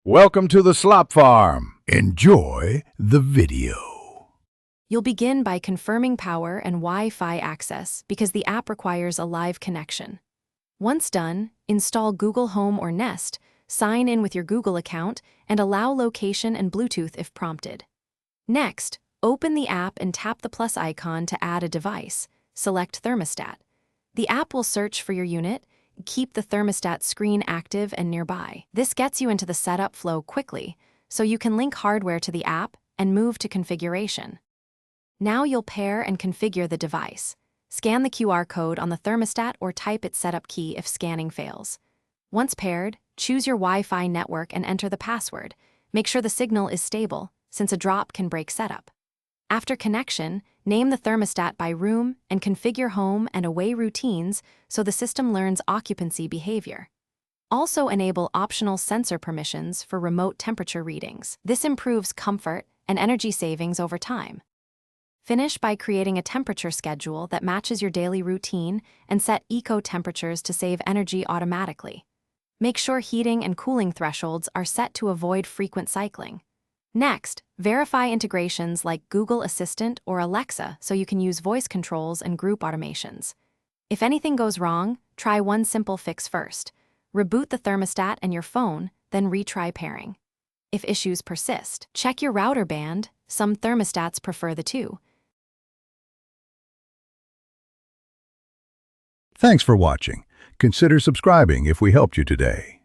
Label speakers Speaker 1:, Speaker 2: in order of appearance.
Speaker 1: Welcome to the Slop Farm. Enjoy the video.
Speaker 2: You'll begin by confirming power and Wi-Fi access because the app requires a live connection. Once done, install Google Home or Nest, sign in with your Google account, and allow location and Bluetooth if prompted. Next, open the app and tap the plus icon to add a device. Select Thermostat. The app will search for your unit. Keep the thermostat screen active and nearby. This gets you into the setup flow quickly, so you can link hardware to the app and move to configuration. Now you'll pair and configure the device. Scan the QR code on the thermostat or type its setup key if scanning fails. Once paired, choose your Wi-Fi network and enter the password. Make sure the signal is stable, since a drop can break setup. After connection, name the thermostat by room and configure home and away routines so the system learns occupancy behavior. Also enable optional sensor permissions for remote temperature readings. This improves comfort and energy savings over time. Finish by creating a temperature schedule that matches your daily routine and set eco temperatures to save energy automatically. Make sure heating and cooling thresholds are set to avoid frequent cycling. Next, verify integrations like Google Assistant or Alexa so you can use voice controls and group automations. If anything goes wrong, try one simple fix first. Reboot the thermostat and your phone, then retry pairing. If issues persist, check your router band. Some thermostats prefer the two.
Speaker 1: Thanks for watching. Consider subscribing if we helped you today.